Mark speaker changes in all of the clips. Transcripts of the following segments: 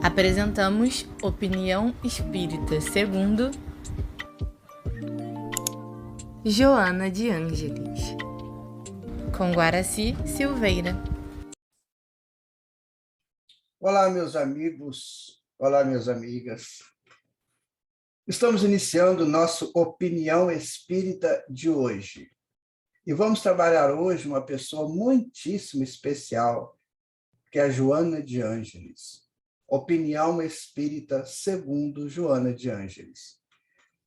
Speaker 1: Apresentamos Opinião Espírita segundo Joana de Ângeles, com Guaraci Silveira.
Speaker 2: Olá, meus amigos, olá, minhas amigas. Estamos iniciando nosso Opinião Espírita de hoje. E vamos trabalhar hoje uma pessoa muitíssimo especial, que é a Joana de Ângeles. Opinião Espírita segundo Joana de Ângeles.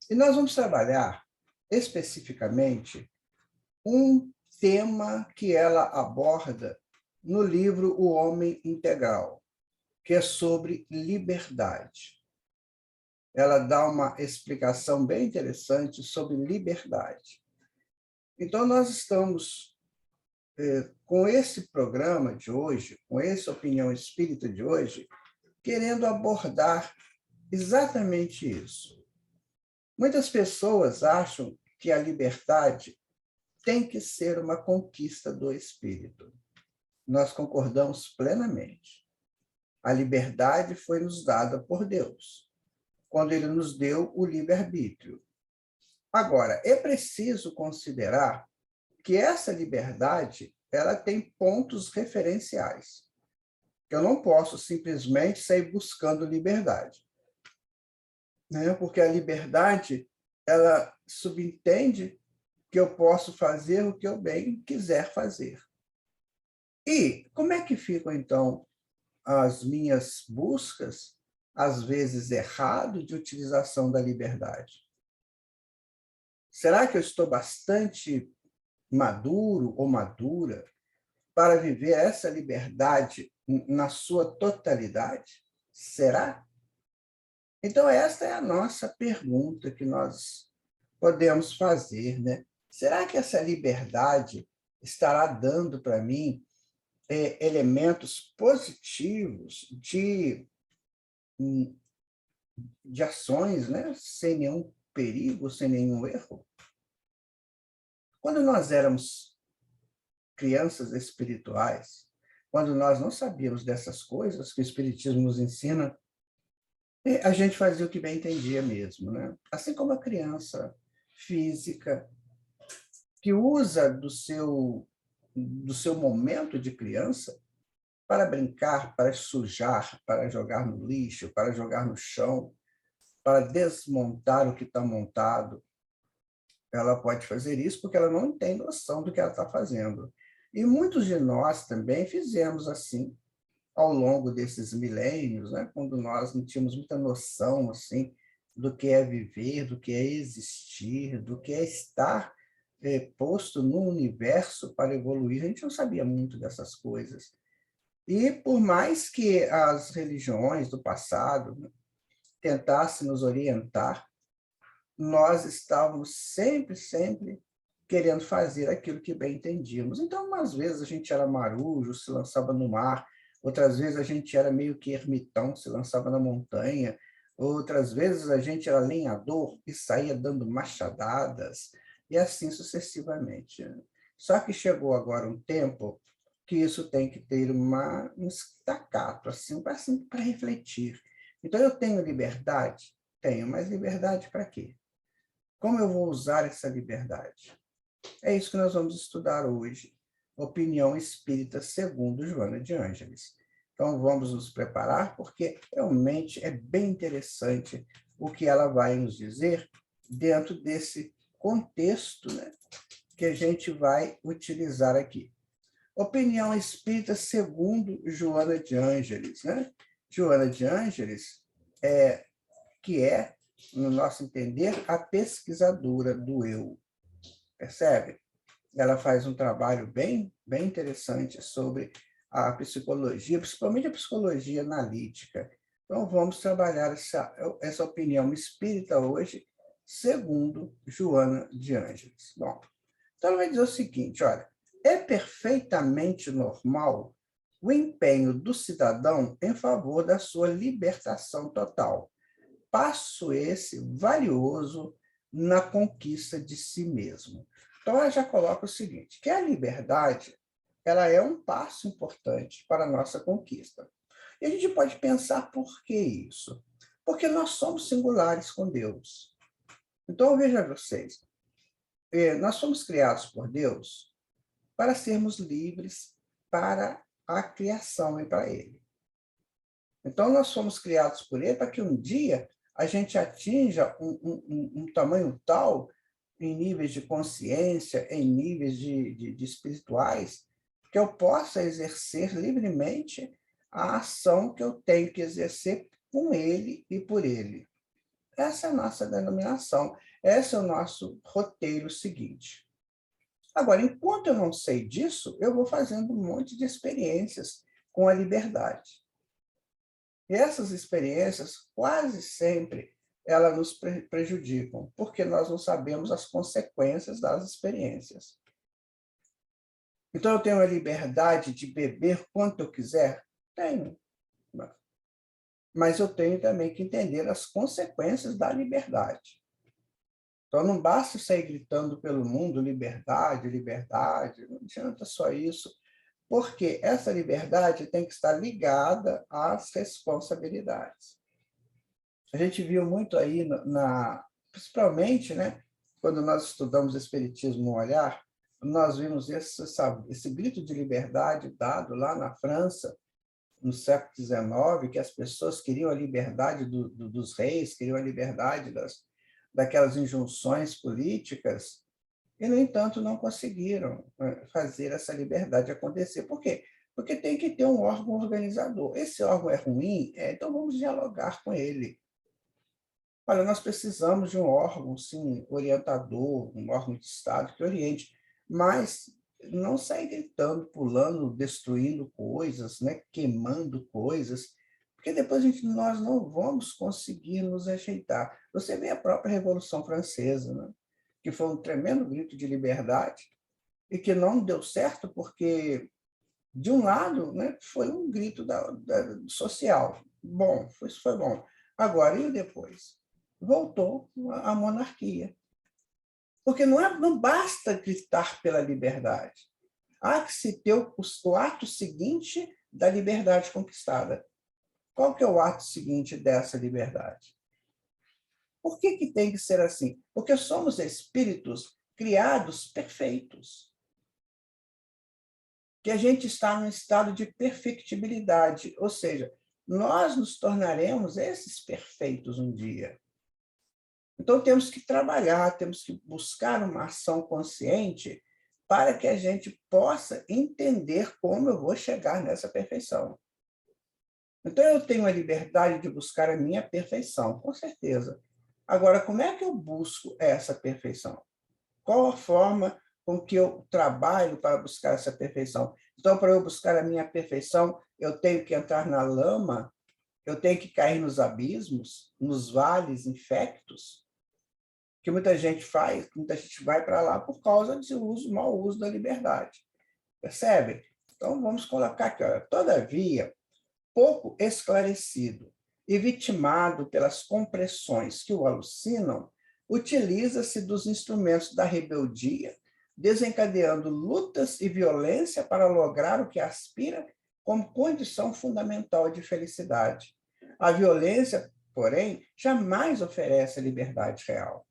Speaker 2: E nós vamos trabalhar especificamente um tema que ela aborda no livro O Homem Integral, que é sobre liberdade. Ela dá uma explicação bem interessante sobre liberdade. Então, nós estamos, com esse programa de hoje, com essa Opinião Espírita de hoje, querendo abordar exatamente isso. Muitas pessoas acham que a liberdade tem que ser uma conquista do espírito. Nós concordamos plenamente. A liberdade foi nos dada por Deus, quando ele nos deu o livre-arbítrio. Agora, é preciso considerar que essa liberdade ela tem pontos referenciais. Eu não posso simplesmente sair buscando liberdade, né? Porque a liberdade ela subentende que eu posso fazer o que eu bem quiser fazer. E como é que ficam, então, as minhas buscas, às vezes errado, de utilização da liberdade? Será que eu estou bastante maduro ou madura para viver essa liberdade na sua totalidade? Será? Então, essa é a nossa pergunta que nós podemos fazer, né? Será que essa liberdade estará dando para mim elementos positivos de ações, né? Sem nenhum perigo, sem nenhum erro? Quando nós éramos crianças espirituais, quando nós não sabíamos dessas coisas que o Espiritismo nos ensina, a gente fazia o que bem entendia mesmo, né? Assim como a criança física que usa do seu momento de criança para brincar, para sujar, para jogar no lixo, para jogar no chão, para desmontar o que está montado. Ela pode fazer isso porque ela não tem noção do que ela está fazendo. E muitos de nós também fizemos assim ao longo desses milênios, né? Quando nós não tínhamos muita noção assim do que é viver, do que é existir, do que é estar posto no universo para evoluir. A gente não sabia muito dessas coisas. E por mais que as religiões do passado, né, tentassem nos orientar, nós estávamos sempre querendo fazer aquilo que bem entendíamos. Então, umas vezes a gente era marujo, se lançava no mar, outras vezes a gente era meio que ermitão, se lançava na montanha, outras vezes a gente era lenhador e saía dando machadadas, e assim sucessivamente. Só que chegou agora um tempo que isso tem que ter um estacato, assim para refletir. Então, eu tenho liberdade? Tenho, mas liberdade para quê? Como eu vou usar essa liberdade? É isso que nós vamos estudar hoje. Opinião Espírita segundo Joana de Ângeles. Então, vamos nos preparar, porque realmente é bem interessante o que ela vai nos dizer dentro desse contexto, né, que a gente vai utilizar aqui. Opinião Espírita segundo Joana de Ângeles, né? Joana de Ângeles que é, no nosso entender, a pesquisadora do eu. Percebe? Ela faz um trabalho bem interessante sobre a psicologia, principalmente a psicologia analítica. Então, vamos trabalhar essa opinião espírita hoje, segundo Joana de Ângeles. Bom, então ela vai dizer o seguinte, olha, é perfeitamente normal o empenho do cidadão em favor da sua libertação total, passo esse valioso na conquista de si mesmo. Então, ela já coloca o seguinte, que a liberdade ela é um passo importante para a nossa conquista. E a gente pode pensar por que isso? Porque nós somos singulares com Deus. Então, veja vocês, nós somos criados por Deus para sermos livres para a criação e para Ele. Então, nós fomos criados por Ele para que um dia a gente atinja um tamanho tal, em níveis de consciência, em níveis de espirituais, que eu possa exercer livremente a ação que eu tenho que exercer com Ele e por Ele. Essa é a nossa denominação, esse é o nosso roteiro seguinte. Agora, enquanto eu não sei disso, eu vou fazendo um monte de experiências com a liberdade. E essas experiências, quase sempre, elas nos prejudicam, porque nós não sabemos as consequências das experiências. Então, eu tenho a liberdade de beber quanto eu quiser? Tenho. Mas eu tenho também que entender as consequências da liberdade. Então, não basta sair gritando pelo mundo liberdade, liberdade, não adianta só isso, porque essa liberdade tem que estar ligada às responsabilidades. A gente viu muito aí, principalmente, né, quando nós estudamos Espiritismo no Olhar, nós vimos esse grito de liberdade dado lá na França, no século XIX, que as pessoas queriam a liberdade dos reis, queriam a liberdade daquelas injunções políticas, e, no entanto, não conseguiram fazer essa liberdade acontecer. Por quê? Porque tem que ter um órgão organizador. Esse órgão é ruim, então vamos dialogar com ele. Olha, nós precisamos de um órgão, sim, orientador, um órgão de Estado que oriente, mas não sair gritando, pulando, destruindo coisas, né? Queimando coisas, porque depois nós não vamos conseguir nos ajeitar. Você vê a própria Revolução Francesa, né? Que foi um tremendo grito de liberdade e que não deu certo porque, de um lado, né, foi um grito social. Bom, isso foi bom. Agora, e depois? Voltou a monarquia. Porque não basta gritar pela liberdade. Há que se ter o ato seguinte da liberdade conquistada. Qual que é o ato seguinte dessa liberdade? Por que tem que ser assim? Porque somos espíritos criados perfeitos. Que a gente está num estado de perfectibilidade, ou seja, nós nos tornaremos esses perfeitos um dia. Então, temos que trabalhar, temos que buscar uma ação consciente para que a gente possa entender como eu vou chegar nessa perfeição. Então, eu tenho a liberdade de buscar a minha perfeição, com certeza. Agora, como é que eu busco essa perfeição? Qual a forma com que eu trabalho para buscar essa perfeição? Então, para eu buscar a minha perfeição, eu tenho que entrar na lama, eu tenho que cair nos abismos, nos vales infectos, que muita gente faz, muita gente vai para lá por causa do mau uso da liberdade. Percebe? Então, vamos colocar aqui, olha, todavia, pouco esclarecido e vitimado pelas compressões que o alucinam, utiliza-se dos instrumentos da rebeldia, desencadeando lutas e violência para lograr o que aspira como condição fundamental de felicidade. A violência, porém, jamais oferece a liberdade real.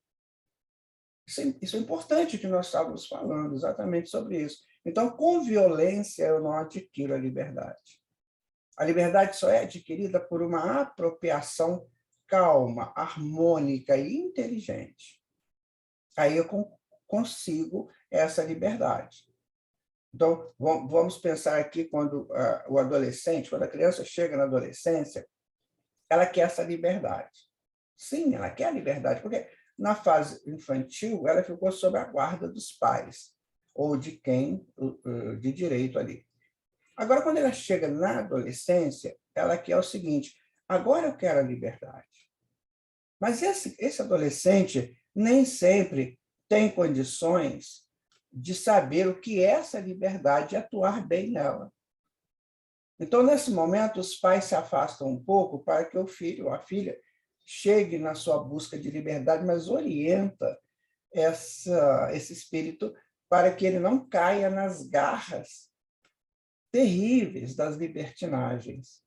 Speaker 2: Isso é importante que nós estávamos falando exatamente sobre isso. Então, com violência, eu não adquiro a liberdade. A liberdade só é adquirida por uma apropriação calma, harmônica e inteligente. Aí eu consigo essa liberdade. Então, vamos pensar aqui quando o adolescente, quando a criança chega na adolescência, ela quer essa liberdade. Sim, ela quer a liberdade, porque na fase infantil ela ficou sob a guarda dos pais, ou de quem de direito ali. Agora, quando ela chega na adolescência, ela quer o seguinte: agora eu quero a liberdade. Mas esse adolescente nem sempre tem condições de saber o que é essa liberdade e atuar bem nela. Então, nesse momento, os pais se afastam um pouco para que o filho ou a filha chegue na sua busca de liberdade, mas orienta esse espírito para que ele não caia nas garras terríveis das libertinagens.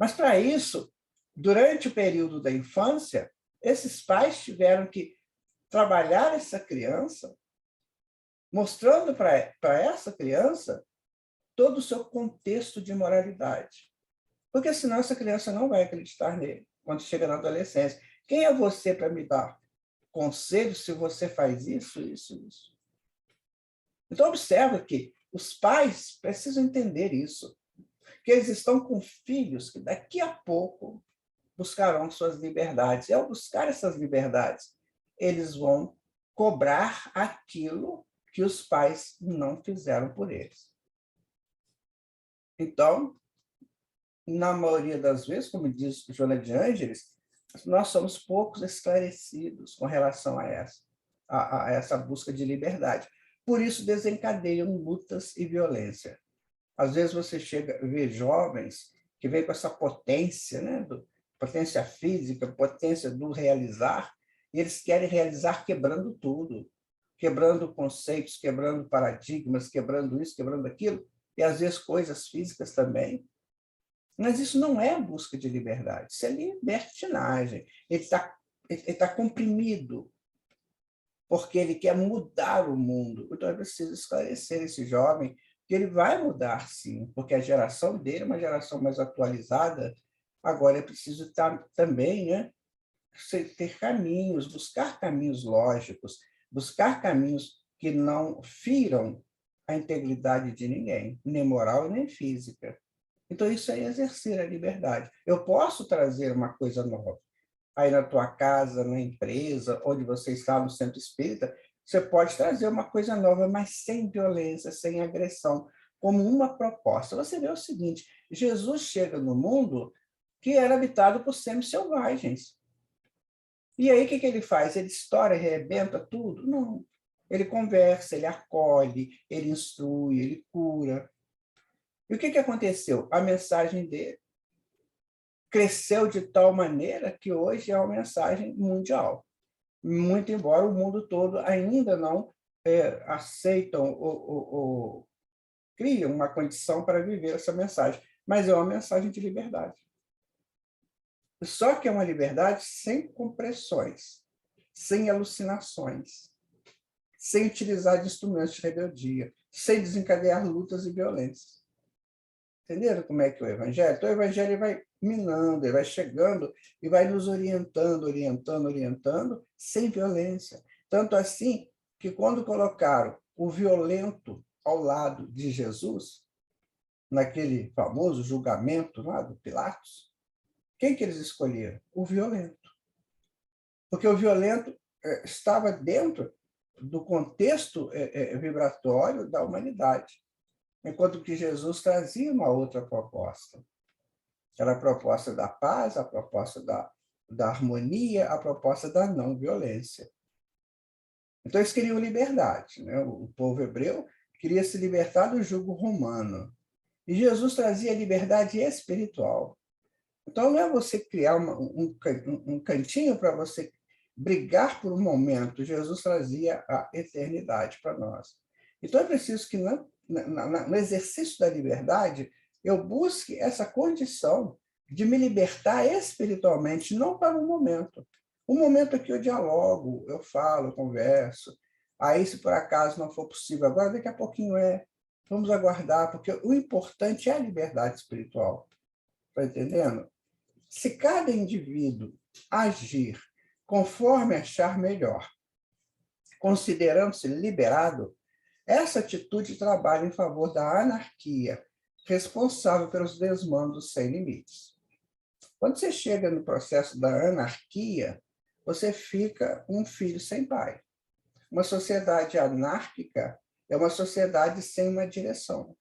Speaker 2: Mas, para isso, durante o período da infância, esses pais tiveram que trabalhar essa criança, mostrando para essa criança todo o seu contexto de moralidade. Porque senão essa criança não vai acreditar nele quando chega na adolescência. Quem é você para me dar conselho se você faz isso, isso, isso? Então, observa que os pais precisam entender isso, que eles estão com filhos que daqui a pouco buscarão suas liberdades. E, ao buscar essas liberdades, eles vão cobrar aquilo que os pais não fizeram por eles. Então, na maioria das vezes, como diz Joana de Ângeles, nós somos poucos esclarecidos com relação a essa busca de liberdade. Por isso, desencadeiam lutas e violência. Às vezes você chega a ver jovens que vêm com essa potência, né, potência física, potência do realizar, e eles querem realizar quebrando tudo, quebrando conceitos, quebrando paradigmas, quebrando isso, quebrando aquilo, e às vezes coisas físicas também. Mas isso não é busca de liberdade, isso é libertinagem. Ele está comprimido, porque ele quer mudar o mundo. Então, é preciso esclarecer esse jovem que ele vai mudar, sim, porque a geração dele é uma geração mais atualizada. Agora é preciso também, né, ter caminhos, buscar caminhos lógicos, buscar caminhos que não firam a integridade de ninguém, nem moral nem física. Então, isso é exercer a liberdade. Eu posso trazer uma coisa nova. Aí na tua casa, na empresa, onde você está no centro espírita, você pode trazer uma coisa nova, mas sem violência, sem agressão, como uma proposta. Você vê o seguinte, Jesus chega no mundo que era habitado por seres selvagens. E aí o que ele faz? Ele estoura, arrebenta tudo? Não. Ele conversa, ele acolhe, ele instrui, ele cura. E o que aconteceu? A mensagem dele cresceu de tal maneira que hoje é uma mensagem mundial. Muito embora o mundo todo ainda não aceitam ou criam uma condição para viver essa mensagem, mas é uma mensagem de liberdade. Só que é uma liberdade sem compressões, sem alucinações, sem utilizar de instrumentos de rebeldia, sem desencadear lutas e violências. Entenderam como é que é o Evangelho? Então, o Evangelho vai minando, ele vai chegando e vai nos orientando, orientando, orientando, sem violência. Tanto assim que, quando colocaram o violento ao lado de Jesus, naquele famoso julgamento lá do Pilatos, quem que eles escolheram? O violento. Porque o violento estava dentro do contexto vibratório da humanidade, enquanto que Jesus trazia uma outra proposta. Era a proposta da paz, a proposta da harmonia, a proposta da não violência. Então, eles queriam liberdade, né? O povo hebreu queria se libertar do jugo romano. E Jesus trazia liberdade espiritual. Então, não é você criar um cantinho para você brigar por um momento. Jesus trazia a eternidade para nós. Então, é preciso que, no exercício da liberdade, eu busque essa condição de me libertar espiritualmente, não para um momento. Um momento aqui eu dialogo, eu falo, eu converso. Aí, se por acaso não for possível agora, daqui a pouquinho é. Vamos aguardar, porque o importante é a liberdade espiritual. Está entendendo? Se cada indivíduo agir conforme achar melhor, considerando-se liberado, essa atitude trabalha em favor da anarquia, responsável pelos desmandos sem limites. Quando você chega no processo da anarquia, você fica um filho sem pai. Uma sociedade anárquica é uma sociedade sem uma direção,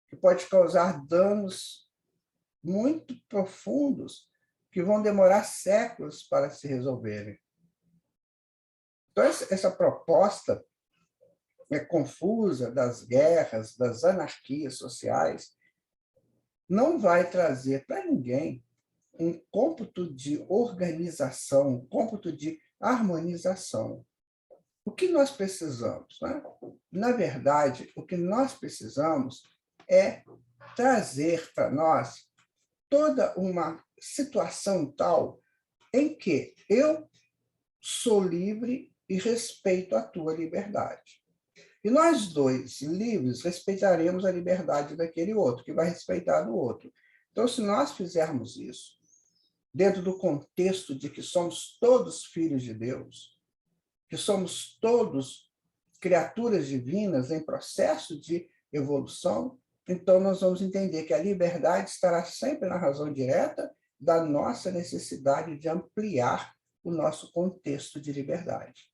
Speaker 2: que pode causar danos muito profundos que vão demorar séculos para se resolverem. Então, essa proposta confusa das guerras, das anarquias sociais, não vai trazer para ninguém um cômputo de organização, um cômputo de harmonização. O que nós precisamos? Né? Na verdade, o que nós precisamos é trazer para nós toda uma situação tal em que eu sou livre e respeito a tua liberdade. E nós dois, livres, respeitaremos a liberdade daquele outro, que vai respeitar do outro. Então, se nós fizermos isso, dentro do contexto de que somos todos filhos de Deus, que somos todos criaturas divinas em processo de evolução, então nós vamos entender que a liberdade estará sempre na razão direta da nossa necessidade de ampliar o nosso contexto de liberdade.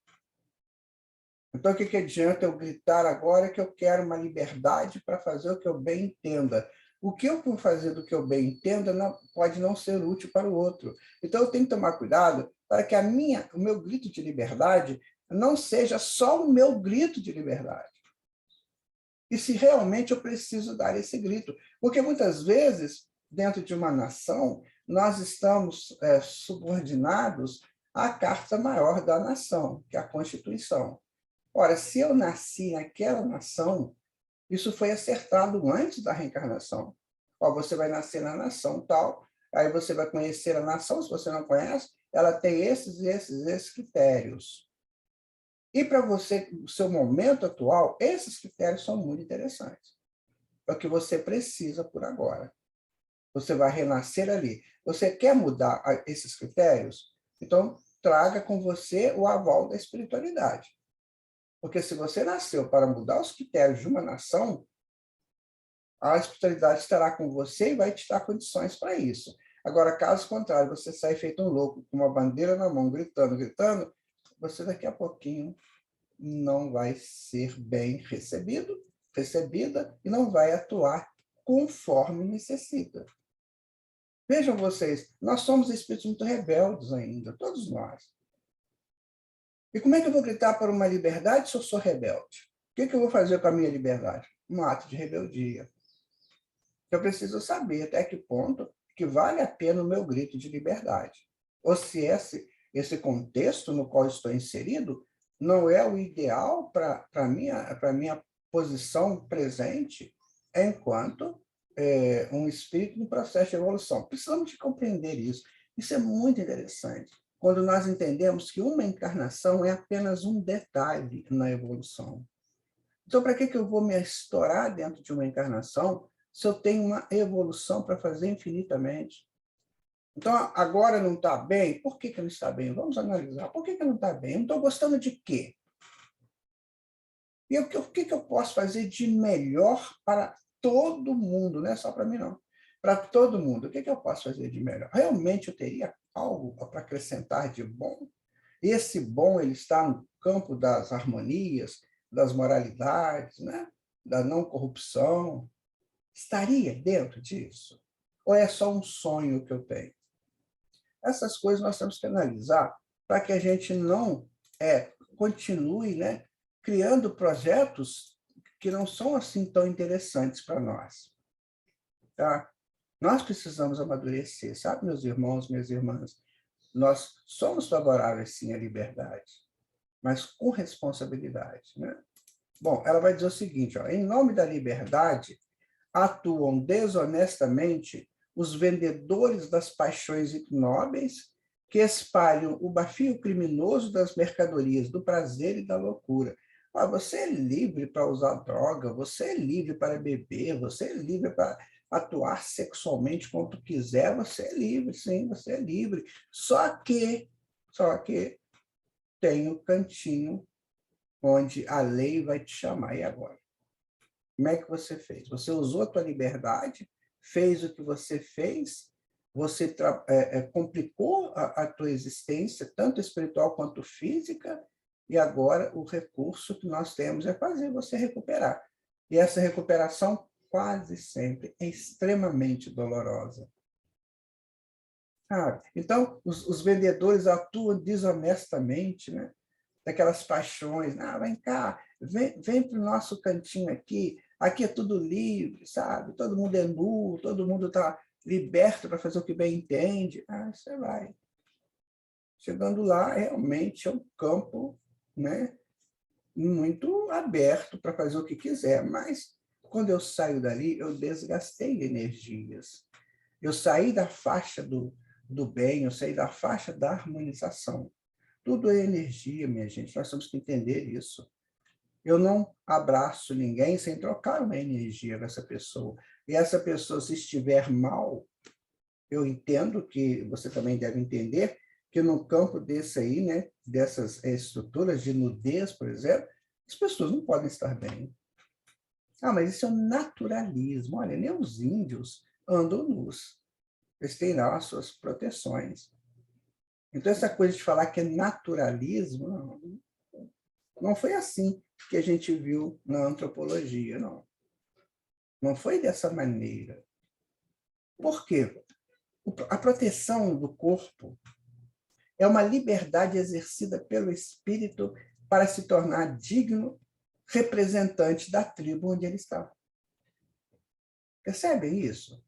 Speaker 2: Então, o que adianta eu gritar agora que eu quero uma liberdade para fazer o que eu bem entenda? O que eu vou fazer do que eu bem entenda pode não ser útil para o outro. Então, eu tenho que tomar cuidado para que o meu grito de liberdade não seja só o meu grito de liberdade. E se realmente eu preciso dar esse grito. Porque muitas vezes, dentro de uma nação, nós estamos subordinados à carta maior da nação, que é a Constituição. Ora, se eu nasci naquela nação, isso foi acertado antes da reencarnação. Ó, você vai nascer na nação tal, aí você vai conhecer a nação, se você não conhece, ela tem esses critérios. E para você, no seu momento atual, esses critérios são muito interessantes. É o que você precisa por agora. Você vai renascer ali. Você quer mudar esses critérios? Então, traga com você o aval da espiritualidade. Porque se você nasceu para mudar os critérios de uma nação, a espiritualidade estará com você e vai te dar condições para isso. Agora, caso contrário, você sair feito um louco, com uma bandeira na mão, gritando, você daqui a pouquinho não vai ser bem recebida, e não vai atuar conforme necessita. Vejam vocês, nós somos espíritos muito rebeldes ainda, todos nós. E como é que eu vou gritar por uma liberdade se eu sou rebelde? O que eu vou fazer com a minha liberdade? Um ato de rebeldia. Eu preciso saber até que ponto que vale a pena o meu grito de liberdade. Ou se esse contexto no qual estou inserido não é o ideal para a minha posição presente enquanto um espírito no processo de evolução. Precisamos de compreender isso. Isso é muito interessante. Quando nós entendemos que uma encarnação é apenas um detalhe na evolução. Então, para que eu vou me estourar dentro de uma encarnação se eu tenho uma evolução para fazer infinitamente? Então, agora não está bem? Por que não está bem? Vamos analisar. Por que não está bem? Eu não estou gostando de quê? E o que eu posso fazer de melhor para todo mundo? Não é só para mim, não. Para todo mundo. O que eu posso fazer de melhor? Realmente eu teria algo para acrescentar de bom? Esse bom ele está no campo das harmonias, das moralidades, né? Da não corrupção. Estaria dentro disso? Ou é só um sonho que eu tenho? Essas coisas nós temos que analisar para que a gente não continue, né, criando projetos que não são assim tão interessantes para nós. Tá? Nós precisamos amadurecer, sabe, meus irmãos, minhas irmãs? Nós somos favoráveis, sim, à liberdade, mas com responsabilidade. Né? Bom, ela vai dizer o seguinte, ó, em nome da liberdade, atuam desonestamente os vendedores das paixões ignóbeis que espalham o bafio criminoso das mercadorias do prazer e da loucura. Ah, você é livre para usar droga, você é livre para beber, você é livre para atuar sexualmente quanto quiser, você é livre, sim, você é livre. Só que tem o cantinho onde a lei vai te chamar. E agora? Como é que você fez? Você usou a tua liberdade, fez o que você fez, você complicou a tua existência, tanto espiritual quanto física, e agora o recurso que nós temos é fazer você recuperar. E essa recuperação quase sempre é extremamente dolorosa. Então, os vendedores atuam desonestamente, né? Daquelas paixões. Vem cá, vem para o nosso cantinho aqui é tudo livre, sabe? Todo mundo é nu, todo mundo está liberto para fazer o que bem entende. Você vai. Chegando lá, realmente é um campo, né, muito aberto para fazer o que quiser, mas quando eu saio dali, eu desgastei energias. Eu saí da faixa do bem, eu saí da faixa da harmonização. Tudo é energia, minha gente, nós temos que entender isso. Eu não abraço ninguém sem trocar uma energia com essa pessoa. E essa pessoa, se estiver mal, eu entendo que você também deve entender que no campo desse aí, né, dessas estruturas de nudez, por exemplo, as pessoas não podem estar bem. Ah, mas isso é um naturalismo. Olha, nem os índios andam nus. Eles têm lá as suas proteções. Então, essa coisa de falar que é naturalismo, não foi assim que a gente viu na antropologia, não. Não foi dessa maneira. Por quê? A proteção do corpo é uma liberdade exercida pelo espírito para se tornar digno representante da tribo onde ele está. Percebem isso?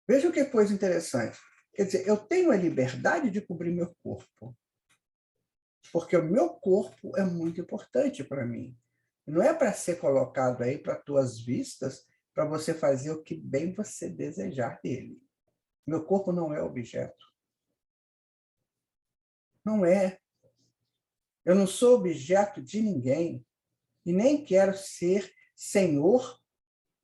Speaker 2: Vejam que coisa interessante. Quer dizer, eu tenho a liberdade de cobrir meu corpo, porque o meu corpo é muito importante para mim. Não é para ser colocado aí para tuas vistas, para você fazer o que bem você desejar dele. Meu corpo não é objeto. Não é. Eu não sou objeto de ninguém e nem quero ser senhor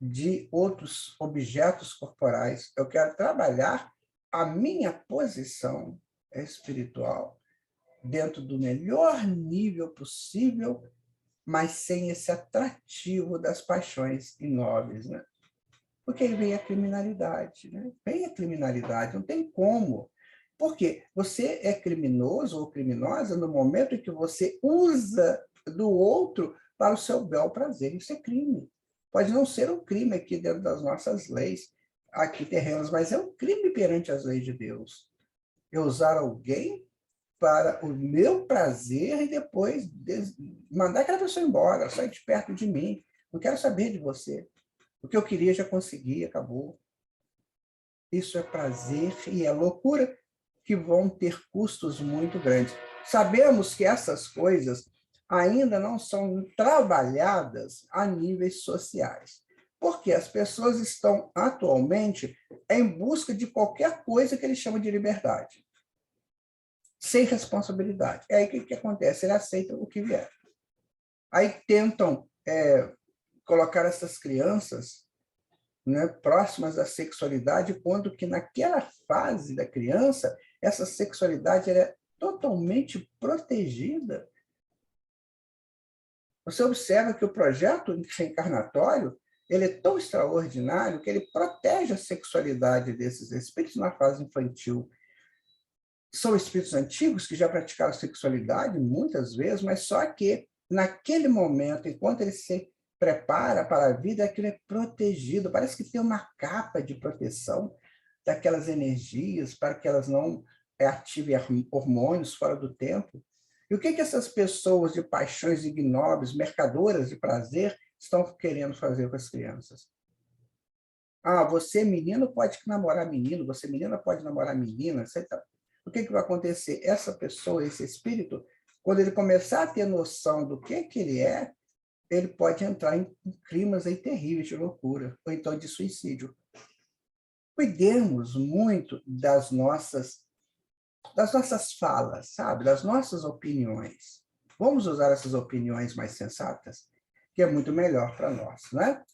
Speaker 2: de outros objetos corporais. Eu quero trabalhar a minha posição espiritual dentro do melhor nível possível, mas sem esse atrativo das paixões inóveis, né? Porque aí vem a criminalidade, né? Vem a criminalidade, não tem como. Por quê? Você é criminoso ou criminosa no momento em que você usa do outro para o seu bel prazer. Isso é crime. Pode não ser um crime aqui dentro das nossas leis, aqui terrenas, mas é um crime perante as leis de Deus. Eu usar alguém para o meu prazer e depois mandar aquela pessoa embora, sair de perto de mim. Não quero saber de você. O que eu queria já consegui, acabou. Isso é prazer e é loucura que vão ter custos muito grandes. Sabemos que essas coisas ainda não são trabalhadas a níveis sociais, porque as pessoas estão atualmente em busca de qualquer coisa que eles chamam de liberdade, sem responsabilidade. É aí que acontece? Ele aceita o que vier. Aí tentam colocar essas crianças, né, próximas à sexualidade, quando que naquela fase da criança, essa sexualidade é totalmente protegida. Você observa que o projeto reencarnatório ele é tão extraordinário que ele protege a sexualidade desses espíritos na fase infantil. São espíritos antigos que já praticaram sexualidade muitas vezes, mas só que naquele momento, enquanto ele se prepara para a vida, aquilo é protegido. Parece que tem uma capa de proteção daquelas energias para que elas não ativem hormônios fora do tempo. E o que essas pessoas de paixões ignóbeis, mercadoras de prazer, estão querendo fazer com as crianças? Ah, você menino pode namorar menino, você menina pode namorar menina. O que vai acontecer? Essa pessoa, esse espírito, quando ele começar a ter noção do que ele é, ele pode entrar em crimes aí terríveis de loucura, ou então de suicídio. Cuidemos muito das nossas falas, sabe? Das nossas opiniões. Vamos usar essas opiniões mais sensatas, que é muito melhor para nós, né?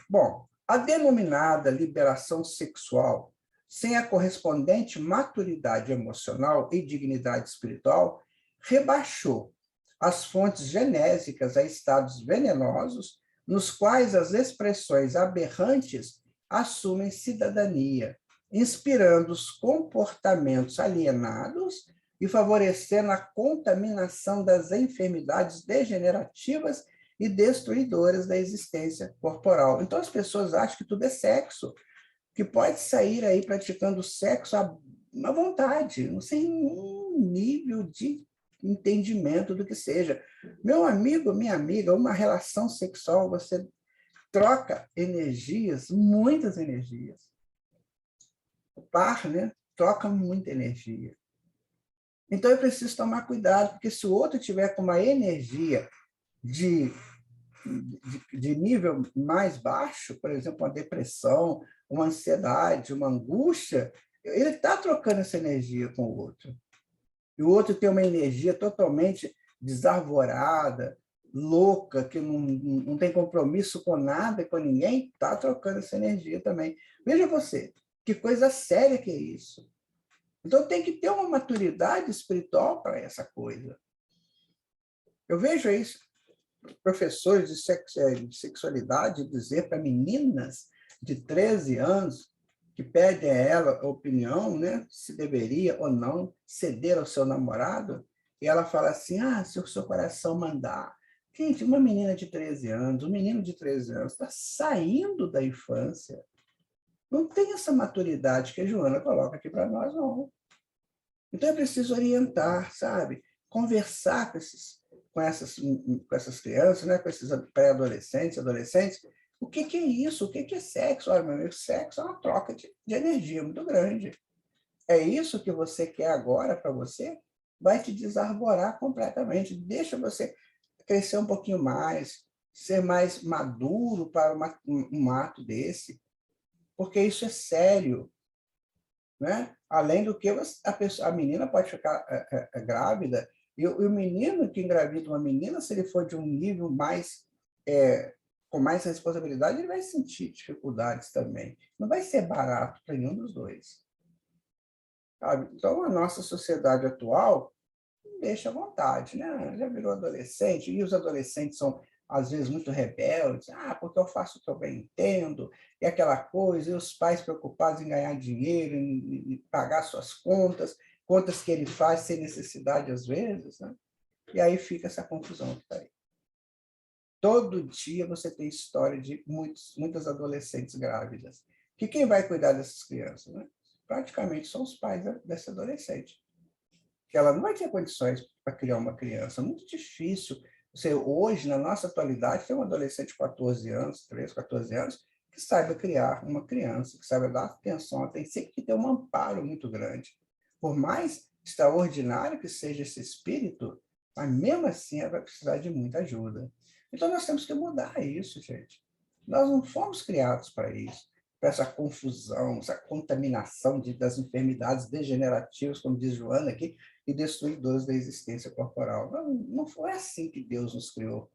Speaker 2: Bom, a denominada liberação sexual, sem a correspondente maturidade emocional e dignidade espiritual, rebaixou as fontes genésicas a estados venenosos, nos quais as expressões aberrantes assumem cidadania, inspirando os comportamentos alienados e favorecendo a contaminação das enfermidades degenerativas e destruidoras da existência corporal. Então, as pessoas acham que tudo é sexo, que pode sair aí praticando sexo à vontade, sem nenhum nível de entendimento do que seja. Meu amigo, minha amiga, uma relação sexual, você troca energias, muitas energias. O par, né, troca muita energia. Então, eu preciso tomar cuidado, porque se o outro tiver com uma energia de nível mais baixo, por exemplo, uma depressão, uma ansiedade, uma angústia, ele está trocando essa energia com o outro. E o outro tem uma energia totalmente desarvorada, louca, que não tem compromisso com nada e com ninguém, está trocando essa energia também. Veja você, que coisa séria que é isso. Então, tem que ter uma maturidade espiritual para essa coisa. Eu vejo isso, professores de sexualidade dizer para meninas de 13 anos que pedem a ela a opinião, né, se deveria ou não ceder ao seu namorado, e ela fala assim, se o seu coração mandar. Gente, uma menina de 13 anos, um menino de 13 anos, está saindo da infância, não tem essa maturidade que a Joana coloca aqui para nós, não. Então, é preciso orientar, sabe? Conversar com essas crianças, né? Com esses pré-adolescentes, adolescentes. O que é isso? O que é sexo? Olha, meu amigo, sexo é uma troca de energia muito grande. É isso que você quer agora para você? Vai te desarborar completamente. Deixa você crescer um pouquinho mais, ser mais maduro para um ato desse, porque isso é sério. Né? Além do que a menina pode ficar grávida, e o menino que engravida uma menina, se ele for de um nível mais, com mais responsabilidade, ele vai sentir dificuldades também. Não vai ser barato para nenhum dos dois. Sabe? Então, a nossa sociedade atual deixa à vontade, né? Já virou adolescente, e os adolescentes são, às vezes, muito rebeldes, porque eu faço o que eu bem entendo, e aquela coisa, e os pais preocupados em ganhar dinheiro, em pagar suas contas que ele faz sem necessidade, às vezes, né? E aí fica essa confusão que está aí. Todo dia você tem história de muitas adolescentes grávidas. Que quem vai cuidar dessas crianças? Né? Praticamente são os pais dessa adolescente. Que ela não vai ter condições para criar uma criança. Muito difícil. Você, hoje, na nossa atualidade, tem um adolescente de 14 anos, 13, 14 anos, que saiba criar uma criança, que saiba dar atenção. Tem sempre que ter um amparo muito grande. Por mais extraordinário que seja esse espírito, mas mesmo assim ela vai precisar de muita ajuda. Então, nós temos que mudar isso, gente. Nós não fomos criados para isso, para essa confusão, essa contaminação das enfermidades degenerativas, como diz Joana aqui, e destruidores da existência corporal. Não foi assim que Deus nos criou.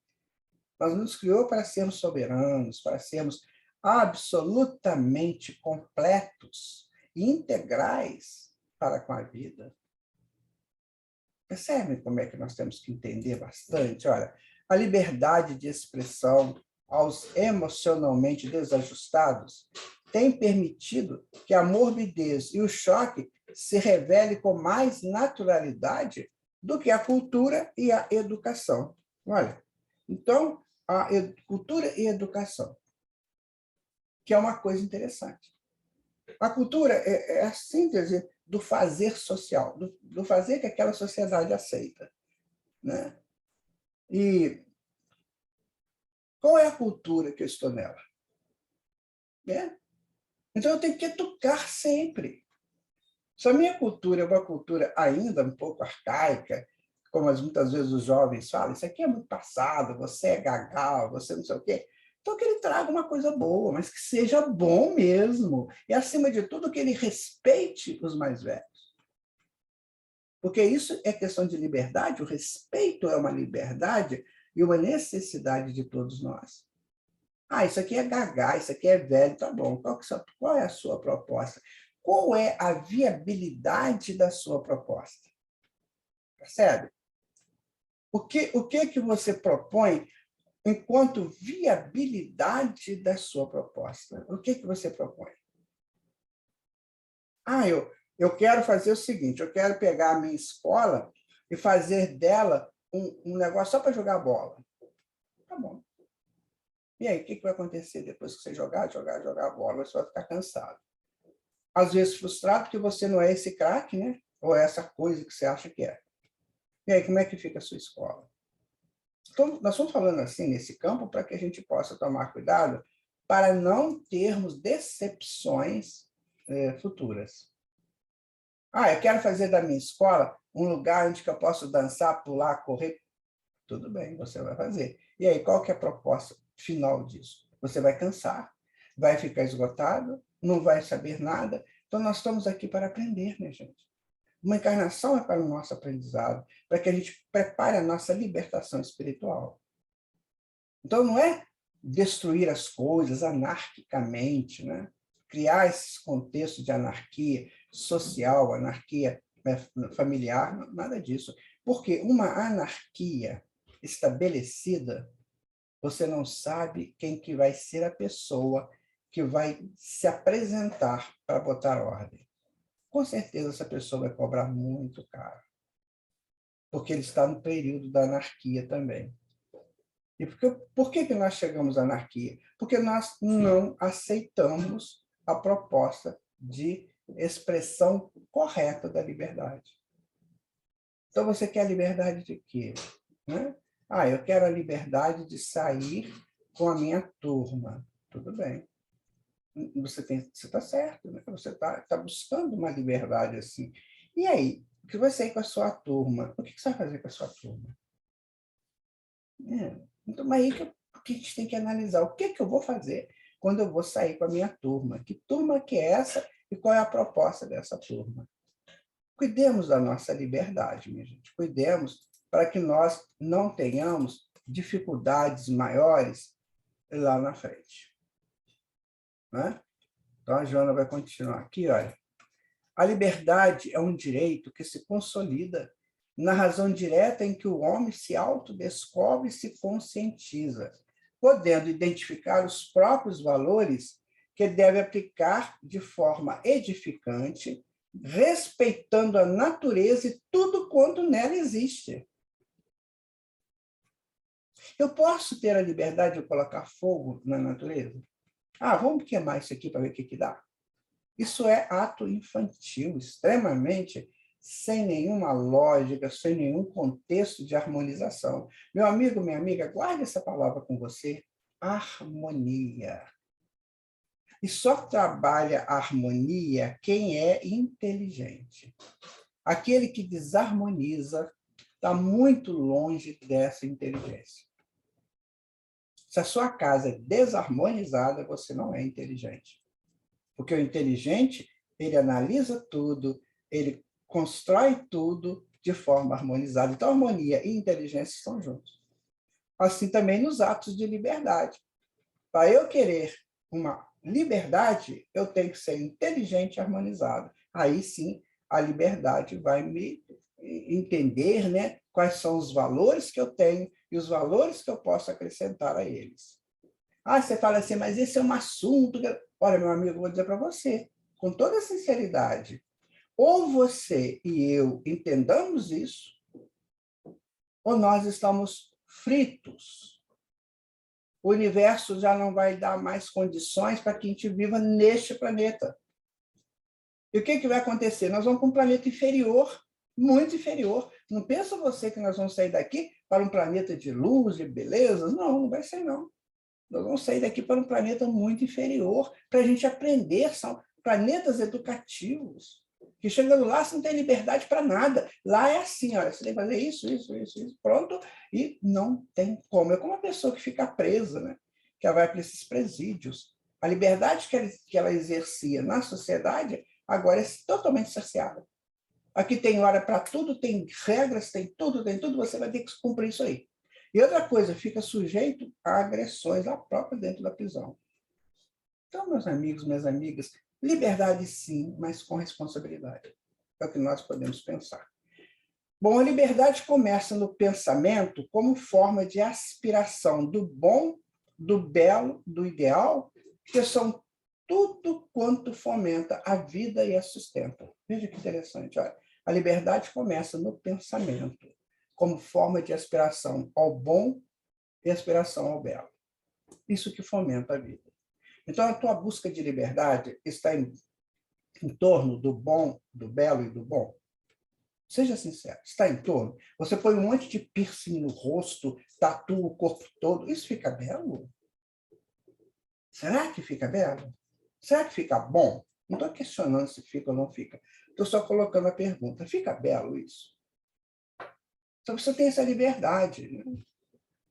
Speaker 2: Nós nos criou para sermos soberanos, para sermos absolutamente completos e integrais para com a vida. Percebe como é que nós temos que entender bastante? Olha, a liberdade de expressão aos emocionalmente desajustados tem permitido que a morbidez e o choque se revele com mais naturalidade do que a cultura e a educação. Olha, então, a cultura e educação, que é uma coisa interessante. A cultura é a síntese do fazer social, do fazer que aquela sociedade aceita. Né? E qual é a cultura que eu estou nela? Né? Então, eu tenho que educar sempre. Se a minha cultura é uma cultura ainda um pouco arcaica, como muitas vezes os jovens falam, isso aqui é muito passado, você é gagal, você não sei o quê. Então, que ele traga uma coisa boa, mas que seja bom mesmo. E, acima de tudo, que ele respeite os mais velhos. Porque isso é questão de liberdade, o respeito é uma liberdade e uma necessidade de todos nós. Isso aqui é gaga, isso aqui é velho, tá bom. Qual é a sua proposta? Qual é a viabilidade da sua proposta? Percebe? O que você propõe enquanto viabilidade da sua proposta? O que você propõe? Eu quero fazer o seguinte, eu quero pegar a minha escola e fazer dela um negócio só para jogar bola. Tá bom. E aí, o que vai acontecer depois que você jogar a bola? Você vai ficar cansado. Às vezes frustrado porque você não é esse craque, né? Ou é essa coisa que você acha que é. E aí, como é que fica a sua escola? Então, nós estamos falando assim nesse campo para que a gente possa tomar cuidado para não termos decepções futuras. Eu quero fazer da minha escola um lugar onde eu posso dançar, pular, correr. Tudo bem, você vai fazer. E aí, qual que é a proposta final disso? Você vai cansar, vai ficar esgotado, não vai saber nada. Então, nós estamos aqui para aprender, né, gente? Uma encarnação é para o nosso aprendizado, para que a gente prepare a nossa libertação espiritual. Então, não é destruir as coisas anarquicamente, né? Criar esses contextos de anarquia social, anarquia familiar, nada disso. Porque uma anarquia estabelecida, você não sabe quem que vai ser a pessoa que vai se apresentar para botar ordem. Com certeza essa pessoa vai cobrar muito caro, porque ele está no período da anarquia também. E por que nós chegamos à anarquia? Porque nós não aceitamos a proposta de expressão correta da liberdade. Então, você quer a liberdade de quê? Né? Eu quero a liberdade de sair com a minha turma. Tudo bem. Você está certo, né? Você está buscando uma liberdade assim. E aí, que você vai sair com a sua turma? O que você vai fazer com a sua turma? Então, aí que a gente tem que analisar. O que eu vou fazer quando eu vou sair com a minha turma? Que turma que é essa e qual é a proposta dessa turma? Cuidemos da nossa liberdade, minha gente. Cuidemos para que nós não tenhamos dificuldades maiores lá na frente. Né? Então, a Joana vai continuar aqui, olha. A liberdade é um direito que se consolida na razão direta em que o homem se autodescobre e se conscientiza, podendo identificar os próprios valores que deve aplicar de forma edificante, respeitando a natureza e tudo quanto nela existe. Eu posso ter a liberdade de colocar fogo na natureza? Vamos queimar isso aqui para ver o que dá. Isso é ato infantil, extremamente sem nenhuma lógica, sem nenhum contexto de harmonização. Meu amigo, minha amiga, guarde essa palavra com você, harmonia. E só trabalha a harmonia quem é inteligente. Aquele que desarmoniza está muito longe dessa inteligência. Se a sua casa é desarmonizada, você não é inteligente. Porque o inteligente, ele analisa tudo, ele constrói tudo de forma harmonizada. Então, harmonia e inteligência estão juntos. Assim também nos atos de liberdade. Para eu querer uma liberdade, eu tenho que ser inteligente e harmonizado. Aí sim, a liberdade vai me entender, né, quais são os valores que eu tenho e os valores que eu posso acrescentar a eles. Você fala assim, mas esse é um assunto... Olha, meu amigo, eu vou dizer para você, com toda sinceridade, ou você e eu entendamos isso, ou nós estamos fritos. O universo já não vai dar mais condições para que a gente viva neste planeta. E o que vai acontecer? Nós vamos para um planeta inferior, muito inferior. Não pensa você que nós vamos sair daqui para um planeta de luz, de belezas? Não, não vai ser, não. Nós vamos sair daqui para um planeta muito inferior, para a gente aprender, são planetas educativos, que chegando lá você não tem liberdade para nada. Lá é assim, olha, você tem que fazer isso, pronto, e não tem como. É como uma pessoa que fica presa, né? Que ela vai para esses presídios. A liberdade que ela exercia na sociedade agora é totalmente cerceada. Aqui tem hora para tudo, tem regras, tem tudo, você vai ter que cumprir isso aí. E outra coisa, fica sujeito a agressões lá própria dentro da prisão. Então, meus amigos, minhas amigas, liberdade sim, mas com responsabilidade. É o que nós podemos pensar. Bom, a liberdade começa no pensamento como forma de aspiração do bom, do belo, do ideal, que são tudo quanto fomenta a vida e a sustenta. Veja que interessante. Olha, a liberdade começa no pensamento, como forma de aspiração ao bom e aspiração ao belo. Isso que fomenta a vida. Então, a tua busca de liberdade está em torno do bom, do belo e do bom? Seja sincero, está em torno? Você põe um monte de piercing no rosto, tatua o corpo todo, isso fica belo? Será que fica belo? Será que fica bom? Não estou questionando se fica ou não fica. Estou só colocando a pergunta. Fica belo isso? Então, você tem essa liberdade. Né?